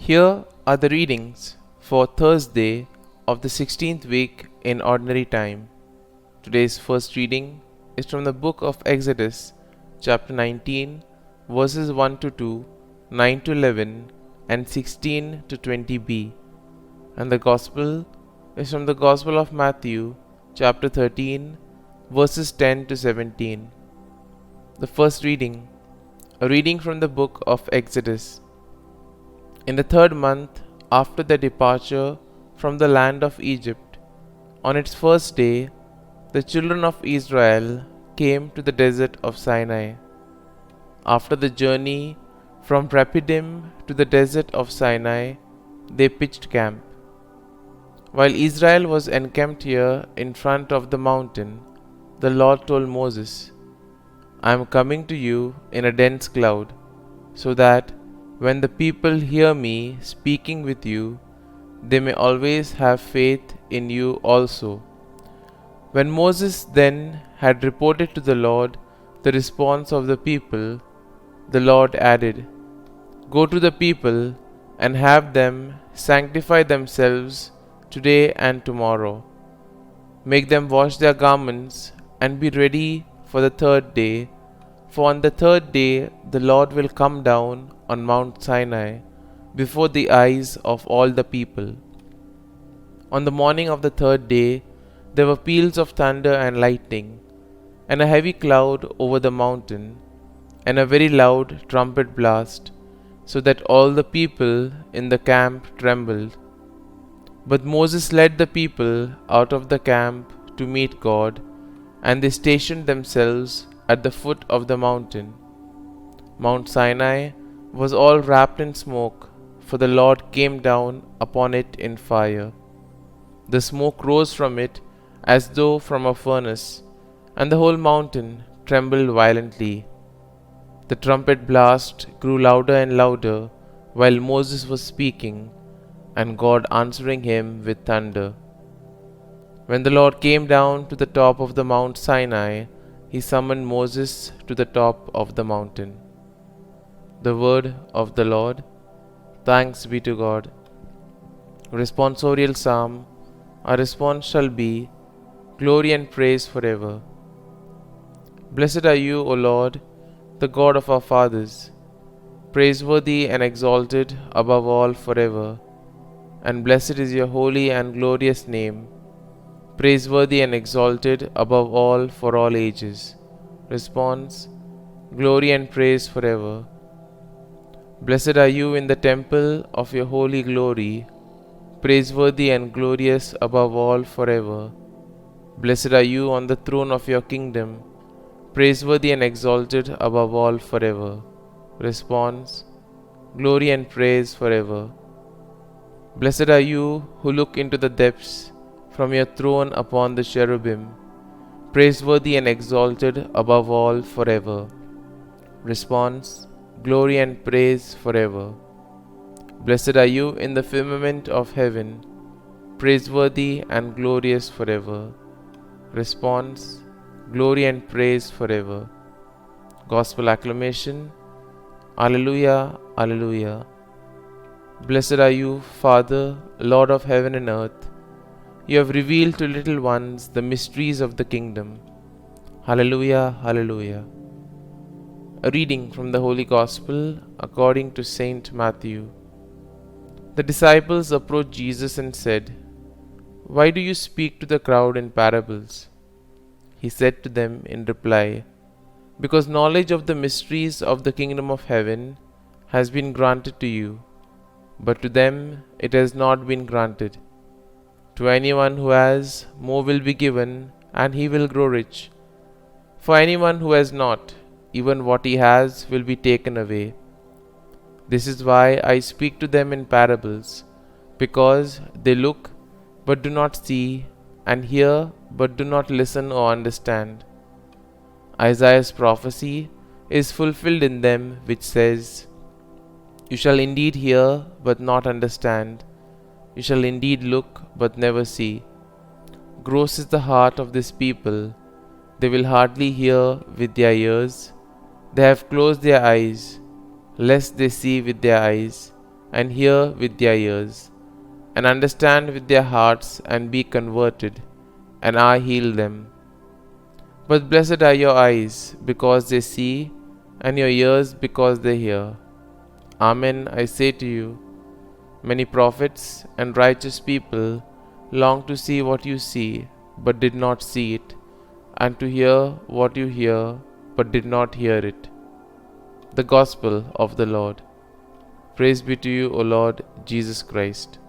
Here are the readings for Thursday of the 16th week in Ordinary Time. Today's first reading is from the book of Exodus, chapter 19, verses 1 to 2, 9 to 11, and 16 to 20b. And the Gospel is from the Gospel of Matthew, chapter 13, verses 10 to 17. The first reading, a reading from the book of Exodus. In the 3rd month after their departure from the land of Egypt, on its first day, the children of Israel came to the desert of Sinai. After the journey from Rephidim to the desert of Sinai, they pitched camp. While Israel was encamped here in front of the mountain, the Lord told Moses, "I am coming to you in a dense cloud, so that when the people hear me speaking with you, they may always have faith in you also." When Moses then had reported to the Lord the response of the people, the Lord added, "Go to the people and have them sanctify themselves today and tomorrow. Make them wash their garments and be ready for the 3rd day, for on the 3rd day the Lord will come down on Mount Sinai before the eyes of all the people." On the morning of the 3rd day there were peals of thunder and lightning, and a heavy cloud over the mountain, and a very loud trumpet blast, so that all the people in the camp trembled. But Moses led the people out of the camp to meet God, and they stationed themselves at the foot of the mountain. Mount Sinai was all wrapped in smoke, for the Lord came down upon it in fire. The smoke rose from it as though from a furnace, and the whole mountain trembled violently. The trumpet blast grew louder and louder while Moses was speaking, and God answering him with thunder. When the Lord came down to the top of the Mount Sinai, he summoned Moses to the top of the mountain. The word of the Lord. Thanks be to God. Responsorial Psalm. Our response shall be, Glory and praise forever. Blessed are you, O Lord, the God of our fathers, praiseworthy and exalted above all forever. And blessed is your holy and glorious name, praiseworthy and exalted above all for all ages. Response. Glory and praise forever. Blessed are you in the temple of your holy glory, praiseworthy and glorious above all forever. Blessed are you on the throne of your kingdom, praiseworthy and exalted above all forever. Response. Glory and praise forever. Blessed are you who look into the depths from your throne upon the cherubim, praiseworthy and exalted above all forever. Response. Glory and praise forever. Blessed are you in the firmament of heaven, praiseworthy and glorious forever. Response. Glory and praise forever. Gospel Acclamation. Alleluia, Alleluia. Blessed are you, Father, Lord of heaven and earth. You have revealed to little ones the mysteries of the kingdom. Hallelujah, Hallelujah. A reading from the Holy Gospel according to Saint Matthew. The disciples approached Jesus and said, "Why do you speak to the crowd in parables?" He said to them in reply, "Because knowledge of the mysteries of the kingdom of heaven has been granted to you, but to them it has not been granted. To anyone who has, more will be given, and he will grow rich. For anyone who has not, even what he has will be taken away. This is why I speak to them in parables, because they look but do not see, and hear but do not listen or understand. Isaiah's prophecy is fulfilled in them, which says, You shall indeed hear but not understand. You shall indeed look but never see. Gross is the heart of this people. They will hardly hear with their ears. They have closed their eyes, lest they see with their eyes, and hear with their ears, and understand with their hearts, and be converted, and I heal them. But blessed are your eyes, because they see, and your ears, because they hear. Amen, I say to you, many prophets and righteous people longed to see what you see, but did not see it, and to hear what you hear, but did not hear it. The Gospel of the Lord. Praise be to you, O Lord Jesus Christ.